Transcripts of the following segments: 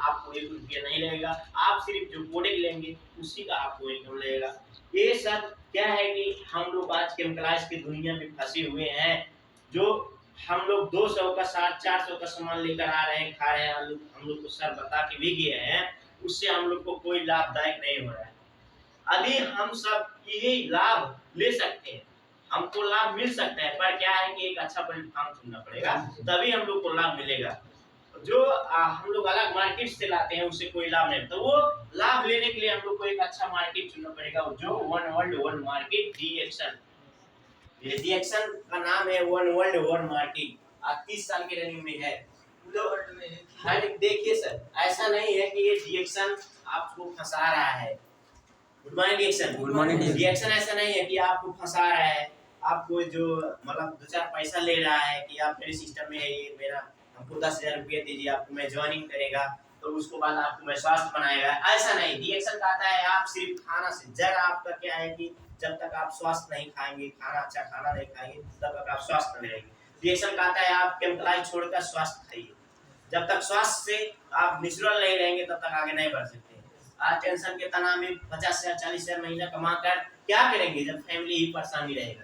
आपको 1 रुपया नहीं लगेगा। आप सिर्फ जो प्रोडक्ट लेंगे उसी का आपको इनकम लगेगा। ये सब क्या है कि हम लोग आज केमिकलाइज की दुनिया में फंसे हुए हैं। जो हम लोग 200 का 400 का सामान लेकर आ रहे हैं, खा रहे हैं, हम लोग को सर बता के भी गए हैं, उससे हम लोग को कोई लाभदायक नहीं हो रहा है। अभी हम सब ये लाभ ले सकते हैं, हमको लाभ मिल सकता है, पर क्या है कि एक अच्छा प्लेटफॉर्म चुनना पड़ेगा, तभी हम लोग को लाभ मिलेगा। जो हम लोग अलग मार्केट से लाते हैं उससे कोई लाभ नहीं, तो वो लाभ लेने के लिए हम लोग को एक अच्छा मार्केट चुनना पड़ेगा, जो वन वर्ल्ड वन मार्केट डीएक्शन। ये डीएक्शन का नाम है वन वर्ल्ड वन मार्केट, आज 30 साल के रनिंग में है। तो हर देखिए सर, ऐसा नहीं है कि ये डीएक्शन आपको फंसा रहा है। गुड मॉर्निंग डीएक्शन। गुड मॉर्निंग डीएक्शन ऐसा नहीं है कि आपको फंसा रहा है, आपको जो मतलब 2-4 पैसा ले रहा है कि आप मेरे सिस्टम में है, ये मेरा हमको 10,000 रुपया दीजिए, आपको मैं ज्वाइनिंग करेगा तो उसको बाद आपको मैं स्वास्थ्य बनाएगा, ऐसा नहीं। डीएक्शन कहता है आप सिर्फ खाना से, जब आपका क्या है कि जब तक आप स्वास्थ्य नहीं खाएंगे, खाना अच्छा खाना नहीं खाएंगे, तब तक आप स्वास्थ्य नहीं रहेंगे। डीएक्शन कहता है आप केमिकलाइज छोड़कर स्वास्थ्य खाइए, जब तक स्वास्थ्य से आप नेचुरल नहीं रहेंगे तब तक आगे नहीं बढ़ सकते। आज टेंशन के तनाव में 50,000 40,000 महीना कमा कर क्या करेंगे जब फैमिली ही परेशानी रहेगा।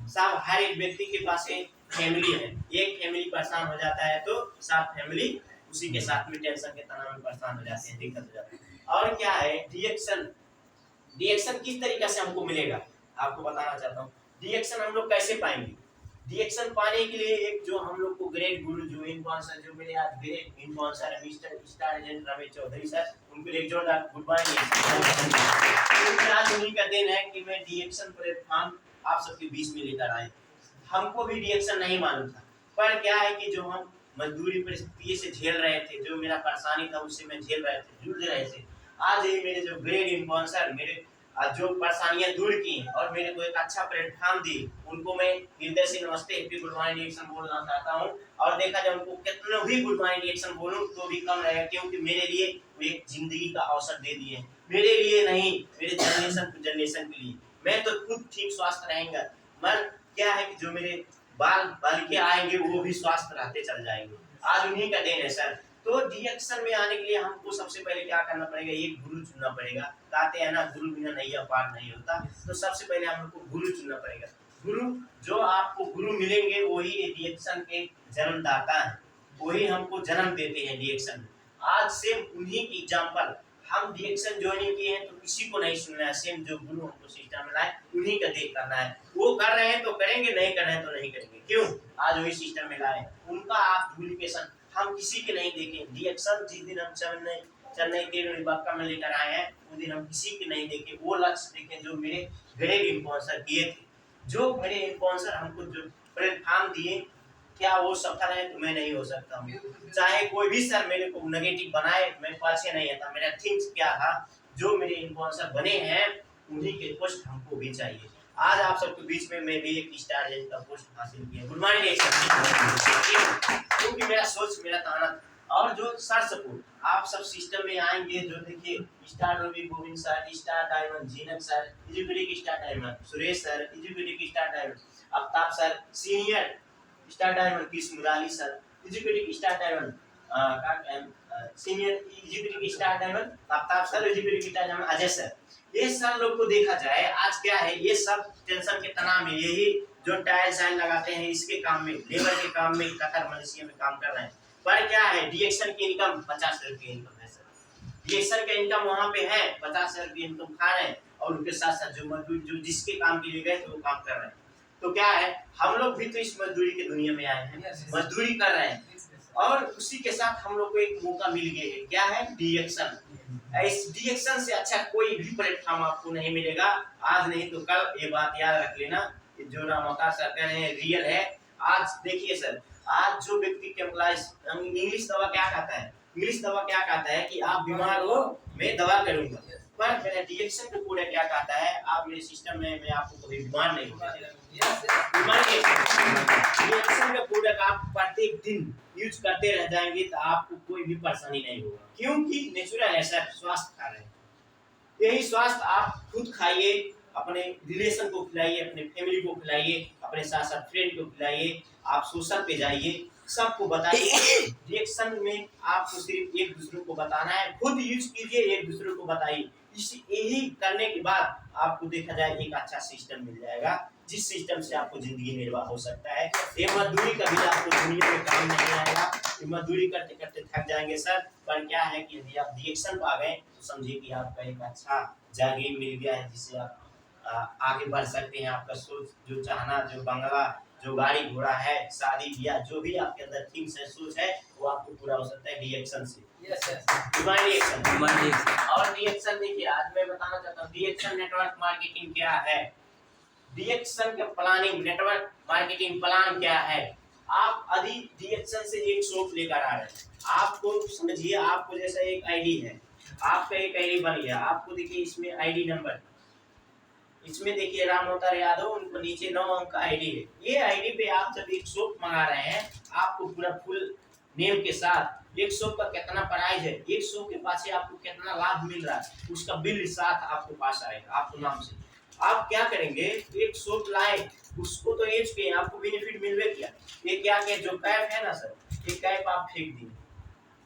सब हर एक व्यक्ति के पास एक फैमिली है, एक फैमिली परेशान हो जाता है तो सब फैमिली उसी के साथ में टेंशन के तनाव में परेशान हो जाते हैं, दिक्कत हो जाती है। और क्या है डीएक्शन, डीएक्शन किस तरीके से हमको मिलेगा आपको बताना चाहता हूँ। डीएक्शन हम लोग कैसे पाएंगे? डीएक्शन पाने के लिए एक जो हम लोग को ग्रेट गुरु जो इन्फ्लुएंसर जो मेरे आज ग्रेट इन्फ्लुएंसर है mister star agent Ramesh Chaudhary sir, उनको एक जोरदार गुड मॉर्निंग। आज उन्हीं का दिन है कि मैं डीएक्शन प्लेटफॉर्म आप सबके बीच में लेकर आए। हमको भी डीएक्शन नहीं मालूम था, पर क्या है कि जो हम मजदूरी परिस्थिति से झेल रहे थे, जो मेरा परेशानी था उससे मैं झेल रहे थे, जूझ रहे थे, आज ये मेरे जो ग्रेट इन्फ्लुएंसर मेरे जो परेशानियां दूर की और मेरे को एक अच्छा प्लेटफॉर्म दी, उनको मैं हृदय से नमस्ते हैप्पी गुड मॉर्निंग डीएक्शन बोलना चाहता हूं। और देखा जाए उनको कितना भी गुड मॉर्निंग डीएक्शन बोलूं तो भी कम रहेगा, क्योंकि मेरे लिए वो एक जिंदगी का अवसर दे दिए, मेरे लिए नहीं, मेरे जनरेशन टू जनरेशन के लिए। मैं तो खुद ठीक स्वस्थ रहेंगे, मन क्या है कि जो मेरे बाल बालिके आएंगे वो भी स्वस्थ रहते चल जाएंगे, आज उन्हीं का दिन है सर। तो डीएक्शन में आने के लिए हमको सबसे पहले क्या करना पड़ेगा, एक गुरु चुनना पड़ेगा। कहते हैं ना गुरु बिना नैया पार नहीं होता, तो सबसे पहले हम लोग को गुरु चुनना पड़ेगा। गुरु जो आपको गुरु मिलेंगे वही डीएक्शन के जन्मदाता है, वही हमको जन्म देते हैं डीएक्शन में। आज सेम उन्हीं की एग्जांपल, हम डीएक्शन ज्वाइनिंग किए हैं तो किसी को नहीं सुनना है, सेम जो गुरु हमको सिस्टम में लाए उन्हीं का देख करना है। वो कर रहे हैं तो करेंगे, नहीं कर रहे हैं तो नहीं करेंगे। क्यों? आज वही सिस्टम में लाए, उनका आप डुप्लीकेशन हम किसी के नहीं देखें। डीएक्शन जिस दिन हम चेन्नई के में लेकर आए हैं उस दिन हम किसी के नहीं देखे, वो लक्ष्य देखें जो मेरे ग्रेट इन्फ्लुएंसर किए थे, जो मेरे इन्फ्लुएंसर हमको जो प्लेटफॉर्म दिए, क्या वो सफल है तो मैं नहीं हो सकता हूँ। चाहे कोई भी सर मेरे को नेगेटिव बनाए, मैं पीछे नहीं आता, मेरा थिंक्स क्या था, जो मेरे इन्फ्लुएंसर बने हैं उन्हीं के पोस्ट हमको भी चाहिए। आज आप सबके बीच में मैं भी एक स्टार एजेंट का पोस्ट हासिल किया, गुड मॉर्निंग, क्योंकि मेरा सोच मेरा ताना। और जो सर सपोर्ट आप सब सिस्टम में आएंगे, जो देखिए star Ravi Govind sir, star diamond जीनक सर, एजुकेटिक स्टार डायमंड सुरेश सर, एजुकेटिक star diamond Aftab sir, senior star diamond किस मुराली सर, एजुकेटिक स्टार डायमंड सीनियर एजुकेटिक स्टार डायमंड आफ्ताब सर, एजुकेटिक स्टार डायमंड अजय सर। ये सब लोग को देखा जाए आज क्या है, ये सब टेंशन के तनाव में, यही जो टाइल साइन लगाते हैं इसके काम में, लेबर के काम में, कतर मलेशिया में काम कर रहे हैं। पर क्या है डीएक्शन की इनकम 50,000 की इनकम है सर, डीएक्शन का इनकम वहाँ पे है, 50,000 की इनकम खा रहे हैं, और उनके साथ साथ जो मजदूर जो जिसके काम के लिए गए तो वो काम कर रहे हैं। तो क्या है हम लोग भी तो इस मजदूरी की दुनिया में आए हैं, मजदूरी कर रहे हैं, और उसी के साथ हम लोग को एक मौका मिल गया है, क्या है डीएक्शन। इस डीएक्शन से अच्छा कोई भी प्लेटफॉर्म आपको नहीं मिलेगा, आज नहीं तो कल, ये बात याद रख लेना। जो रामोकार सर कह रहे हैं रियल है। आज देखिए सर, आज जो व्यक्ति केमिकलाइज, इंग्लिश दवा क्या कहता है, इंग्लिश दवा क्या कहता है कि आप बीमार हो मैं दवा करूंगा, पर मेरा डीएक्शन का पूरा क्या कहता है, आप मेरे सिस्टम में मैं आपको कभी बीमार नहीं होगा। डीएक्शन का प्रोडक्ट आप प्रत्येक दिन यूज करते रह जाएंगे तो आपको कोई भी परेशानी नहीं होगा, क्योंकि नेचुरल है सर, स्वास्थ्य खा रहे हैं। यही स्वास्थ्य आप खुद खाइए, अपने रिलेशन को खिलाइए, अपने फैमिली को खिलाइए, अपने साथ साथ फ्रेंड को खिलाइए, आप सोशल पे जाइए, सबको बताइए। रिएक्शन में आपको सिर्फ एक दूसरे को बताना है, खुद यूज कीजिए, एक दूसरे को बताइए। यही करने के बाद आपको देखा जाए एक अच्छा सिस्टम मिल जाएगा, जिस सिस्टम से आपको जिंदगी निर्वाह हो सकता है। ये मजदूरी कभी आपको दुनिया में काम नहीं आएगा, ये मजदूरी करते करते थक जाएंगे सर। पर क्या है कि यदि आप रिएक्शन पा गए तो समझिए कि आपका एक अच्छा जगह मिल गया है, जिससे आप आगे बढ़ सकते हैं। आपका सोच, जो चाहना, जो बंगला, जो गाड़ी घोड़ा है, शादी ब्याह, जो भी आपके अंदर थिंग्स है, सोच है, वो आपको पूरा हो सकता है रिएक्शन से। Divine reaction. और रिएक्शन देखिए, आज मैं बताना चाहता हूँ रिएक्शन नेटवर्क मार्केटिंग क्या है। रिएक्शन का प्लानिंग, नेटवर्क मार्केटिंग प्लान क्या है। आप अभी रिएक्शन से एक शॉप लेकर आ रहे हैं, आपको समझिए, आपको जैसा एक आईडी है, आपका एक आईडी बन गया, आपको देखिए इसमें आईडी नंबर, इसमें देखिए राम अवतार यादव, उनको नीचे 9 अंक का आईडी है। ये आईडी पे आप जब एक शॉप मंगा रहे हैं, आपको पूरा फुल नेम के साथ एक शॉप का कितना प्राइस है, एक शॉप के पास से आपको कितना लाभ मिल रहा है, उसका बिल साथ आपको पास आएगा आपको नाम से। आप क्या करेंगे, एक शॉप लाए, उसको तो एज पे आपको बेनिफिट मिल रहा क्या, ये क्या के जो कैप है ना सर, ये कैप आप फेंक दिए।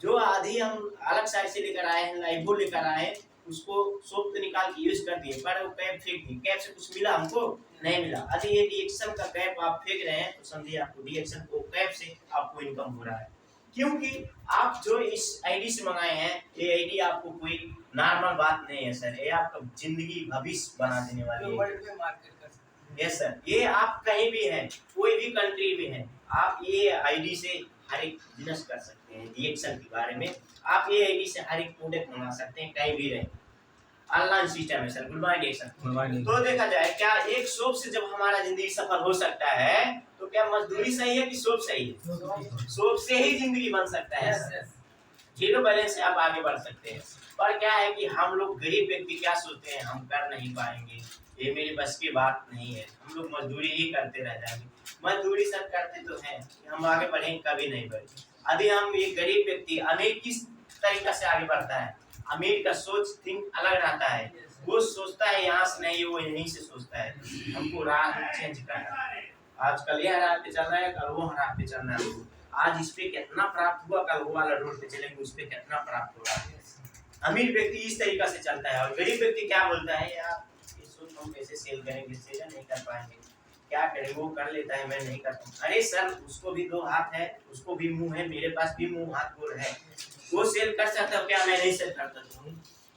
जो आधी हम अलग साइड से लेकर आए हैं, लाइबो लेकर आए, उसको सोप तो निकाल के यूज कर दिए, पर वो कैप फेंक दी। कैप से कुछ मिला हमको नहीं मिला। अरे ये रिएक्शन का कैप आप फेंक रहे हैं, तो समझिए आपको रिएक्शन को कैप से आपको इनकम हो रहा है, क्योंकि आप जो इस आईडी से मंगाए हैं, ये आईडी आपको कोई नॉर्मल बात नहीं है सर, ये आपका जिंदगी भविष्य बना देने वाली है। वर्ल्ड में मार्केट कर सकते हैं। यस सर, ये आप कहीं भी हैं, कोई भी कंट्री में हैं, आप ये आईडी से हर एक बिजनेस कर सकते हैं। रिएक्शन के बारे में आप ये आईडी से हर एक प्रोडक्ट मंगा सकते हैं, कहीं भी रहे। ऑनलाइन सिस्टम है सर, गुड मॉर्निंग। तो देखा जाए क्या एक शॉप से जब हमारा जिंदगी सफल हो सकता है, तो क्या मजदूरी सही है कि शॉप सही है? शॉप से ही जिंदगी बन सकता है। जीरो बैलेंस से आप आगे बढ़ सकते हैं। पर क्या है कि हम लोग गरीब व्यक्ति क्या सोचते हैं, हम कर नहीं पाएंगे, ये मेरी बस की बात नहीं है, हम लोग मजदूरी ही करते रह जाएंगे। मजदूरी सर करते तो हैं, हम आगे बढ़ेंगे कभी नहीं बढ़ेंगे। अभी हम ये गरीब व्यक्ति, अमीर किस तरीका से आगे बढ़ता है, अमीर का सोच थिंक अलग रहता है, वो सोचता है यहाँ से नहीं, वो यहीं से सोचता है, हमको राह चेंज करना है। आजकल ये राह पे चल रहा है, कल वो राह पे चलना है। आज इस पे कितना प्राप्त हुआ, कल वो वाला रोड पे चलेंगे, उस पे कितना प्राप्त होगा। अमीर व्यक्ति इस तरीका से चलता है, और गरीब व्यक्ति क्या बोलता है, यार ये सोच हम कैसे सेल करेंगे, सेल नहीं कर पाएंगे, क्या करें, वो कर लेता है मैं नहीं करता। अरे सर, उसको भी 2 हाथ है, उसको भी मुंह है, मेरे पास भी मुंह हाथ गोड़ है, वो सेल कर सकता है, क्या मैं नहीं सेल करता हूँ?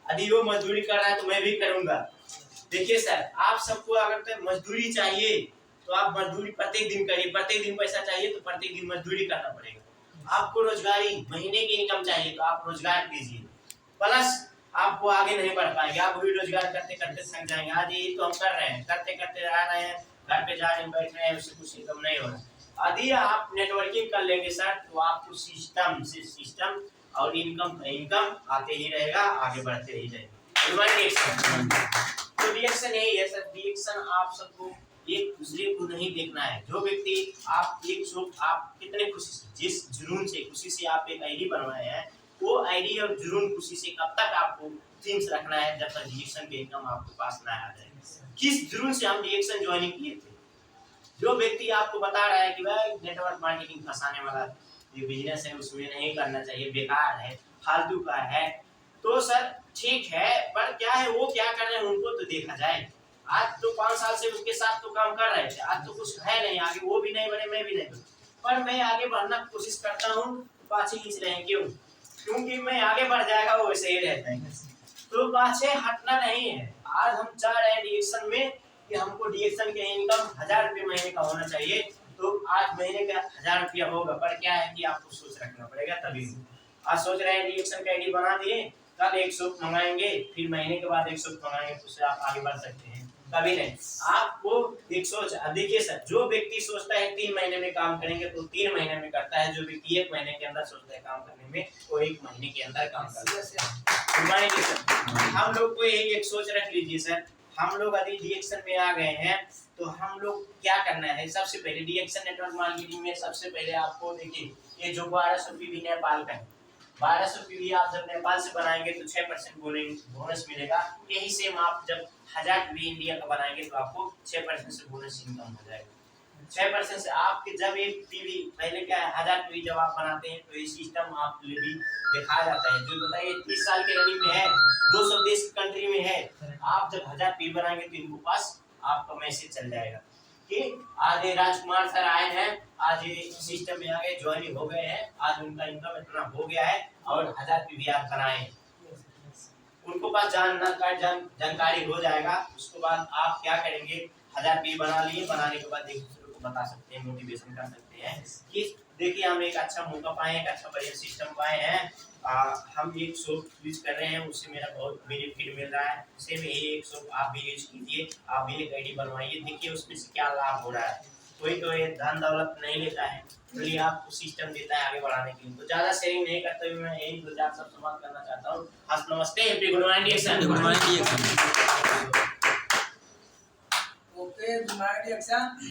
यदि वो मजदूरी कर रहा है तो मैं भी करूंगा। देखिए सर, आप सबको अगर मजदूरी चाहिए तो आप मजदूरी प्रत्येक दिन करिए, प्रत्येक दिन पैसा चाहिए तो प्रत्येक दिन मजदूरी करना पड़ेगा। आपको रोजगारी, महीने की इनकम चाहिए तो आप रोजगार कीजिए, प्लस आपको आगे नहीं बढ़ पाएंगे, आप वही रोजगार करते करते थक जाएंगे। आज ये तो हम कर रहे हैं, करते करते आ रहे हैं, घर पे जा रहे हैं, बैठ रहे हैं, उससे कुछ इनकम नहीं हो रहा। यदि आप नेटवर्किंग कर लेंगे सर, तो आपको सिस्टम से सिस्टम और इनकम आते ही रहेगा, आगे बढ़ते ही रहेगा। तो रिएक्शन यही है सर, रिएक्शन आप सबको एक दूसरे को नहीं देखना है। जो व्यक्ति आप एक शो, आप कितने खुशी से, जिस जुनून से, खुशी से आप एक आईडी बनवाए हैं, वो आईडी और जुनून खुशी से कब तक आपको थिंग्स रखना है, जब तक रिएक्शन के इनकम आपके पास ना आ जाए। किस जुनून से हम रिएक्शन ज्वाइनिंग किए थे? जो व्यक्ति आपको बता रहा है कि भाई नेटवर्क मार्केटिंग फंसाने वाला ये बिजनेस है, उसमें नहीं करना चाहिए, बेकार है, फालतू का है, तो सर ठीक है, पर क्या है वो क्या कर रहे हैं उनको तो देखा जाए। आज तो 5 साल से उसके साथ तो काम कर रहे थे, आज तो कुछ है नहीं, आगे वो भी नहीं बढ़े, मैं भी नहीं बढ़े, पर मैं आगे बढ़ना कोशिश करता हूँ, पाछे खींच रहे हैं, क्यों? क्योंकि मैं आगे बढ़ जाएगा वो वैसे ही रहता है, तो पाछे हटना नहीं है। आज हम चाह रहे हैं रिएक्शन में कि हमको रिएक्शन के इनकम 1000 रुपये महीने का होना चाहिए, तो आज महीने का 1000 रुपया होगा, पर क्या है कि आपको सोच रखना पड़ेगा तभी। आज सोच रहे हैं रिएक्शन का आईडी बना दिए, कल 1 शॉप मंगाएंगे, फिर महीने के बाद 1 शॉप मंगाएंगे, तो उससे आप आगे बढ़ सकते हैं, कभी नहीं। आपको एक सोच, देखिए सर, जो व्यक्ति सोचता है 3 महीने में काम करेंगे तो 3 महीने में करता है, जो व्यक्ति 1 महीने के अंदर सोचता है काम करने में, वो 1 महीने के अंदर काम करता है। हम लोग को यही एक सोच रख लीजिए सर, हम लोग यदि रिएक्शन में आ गए हैं तो हम लोग क्या करना है, सबसे पहले रिएक्शन नेटवर्क मार्केटिंग में सबसे पहले आपको देखिए, ये जो 1200 पीवी नेपाल का है, 1200 पीवी आप जब नेपाल से बनाएंगे तो 6% बोनस मिलेगा। यही सेम आप जब 1000 पीवी इंडिया का बनाएंगे तो आपको 6% से बोनस इनकम हो जाएगा। 6% से आपके जब एक टीवी पहले क्या है 1000 टीवी जब आप बनाते हैं तो ये सिस्टम आप भी दिखाया जाता है। जो बताइए 30 साल के रनिंग में है, 200 देश कंट्री में है। आप जब 1000 टीवी बनाएंगे तो इनको पास आपका मैसेज चल जाएगा कि आज ये राजकुमार सर आए हैं, आज ये सिस्टम में आ गए, ज्वाइनिंग हो गए हैं, आज उनका इनकम इतना हो गया है और 1000 टीवी आप बनाए। उनको पास जानकारी हो जाएगा। उसके बाद आप क्या करेंगे, 1000 पी बना लिए, बनाने के बाद एक दूसरे को बता सकते हैं, मोटिवेशन कर सकते हैं कि देखिए हम एक अच्छा मौका पाए, एक अच्छा बढ़िया सिस्टम पाए हैं। हम एक शॉप यूज कर रहे हैं, उससे मेरा बहुत बेनिफिट मिल रहा है, उसे में ही एक शॉप आप भी यूज कीजिए, आप भी एक आईडी बनवाइए, देखिए उसमें से क्या लाभ हो रहा है। कोई तो ये धन दौलत नहीं लेता है, इसलिए आपको सिस्टम देता है आगे बढ़ाने के लिए। तो ज्यादा शेयरिंग नहीं करते हुए मैं यही 2-4 सब समाप्त करना चाहता हूँ। हस्त नमस्ते, happy good morning action. Okay, good morning action.